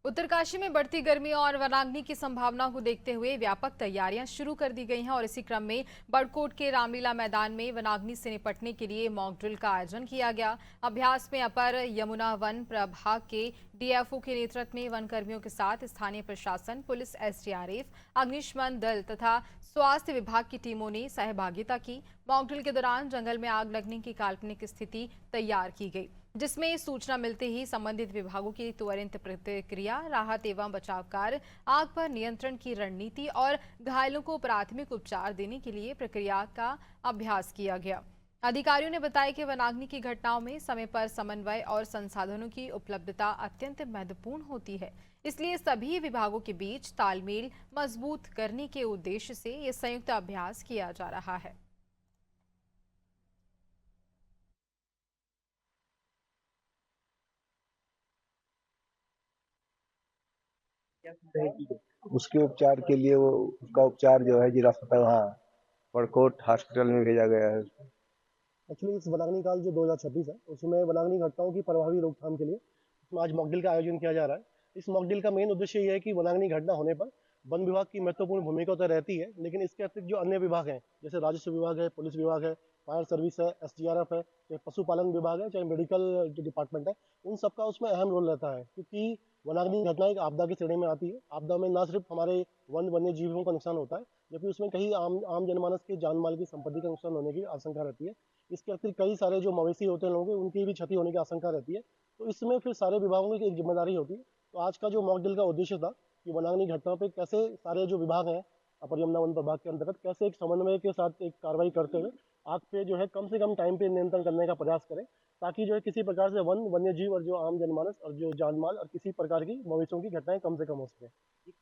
उत्तरकाशी में बढ़ती गर्मी और वनाग्नि की संभावना को देखते हुए व्यापक तैयारियां शुरू कर दी गई हैं और इसी क्रम में बड़कोट के रामलीला मैदान में वनाग्नि से निपटने के लिए मॉक ड्रिल का आयोजन किया गया। अभ्यास में अपर यमुना वन प्रभाग के डीएफओ के नेतृत्व में वन कर्मियों के साथ स्थानीय प्रशासन, पुलिस, एसडीआरएफ, अग्निशमन दल तथा स्वास्थ्य विभाग की टीमों ने सहभागिता की। मॉक ड्रिल के दौरान जंगल में आग लगने की काल्पनिक स्थिति तैयार की गई, जिसमें सूचना मिलते ही संबंधित विभागों की त्वरित प्रतिक्रिया, राहत एवं बचाव कार्य, आग पर नियंत्रण की रणनीति और घायलों को प्राथमिक उपचार देने के लिए प्रक्रिया का अभ्यास किया गया। अधिकारियों ने बताया कि वनाग्नि की घटनाओं में समय पर समन्वय और संसाधनों की उपलब्धता अत्यंत महत्वपूर्ण होती है। इसलिए सभी विभागों के बीच तालमेल मजबूत करने के उद्देश्य से ये संयुक्त अभ्यास किया जा रहा है। उसके उपचार के लिए वो उसका उपचार जो है जिला अस्पताल वहाँ बड़कोट हॉस्पिटल में भेजा गया है। एक्चुअली इस वनाग्नि काल जो 2026 है उसमें वनाग्नि घटनाओं की प्रभावी रोकथाम के लिए इसमें आज मॉकड्रिल का आयोजन किया जा रहा है। इस मॉकड्रिल का मेन उद्देश्य ये है कि वनाग्नि घटना होने पर वन विभाग की महत्वपूर्ण भूमिका तो रहती है, लेकिन इसके अतिरिक्त जो अन्य विभाग हैं जैसे राजस्व विभाग है, पुलिस विभाग है, फायर सर्विस है, एसडीआरएफ है, चाहे पशुपालन विभाग है, चाहे मेडिकल जो डिपार्टमेंट है, उन सबका उसमें अहम रोल रहता है। क्योंकि वनाग्नि घटना एक आपदा की श्रेणी में आती है। आपदा में न सिर्फ हमारे वन्य जीवों का नुकसान होता है, जबकि उसमें कहीं आम जनमानस के जान माल की संपत्ति का नुकसान होने की आशंका रहती है। इसके अतिरिक्त कई सारे जो मवेशी होते हैं लोगों के, उनकी भी क्षति होने की आशंका रहती है। तो इसमें फिर सारे विभागों की एक जिम्मेदारी होती है। तो आज का जो मॉक ड्रिल का उद्देश्य था कि वनाग्नि घटनाओं पे कैसे सारे जो विभाग हैं अपर यमुना वन प्रभाग के अंतर्गत कैसे एक समन्वय के साथ एक कार्रवाई करते हुए आग पे जो है कम से कम टाइम पे नियंत्रण करने का प्रयास करें, ताकि जो है किसी प्रकार से वन्य जीव और जो आम जनमानस और जो जान माल और किसी प्रकार की मवेशियों की घटनाएं कम से कम हो सके।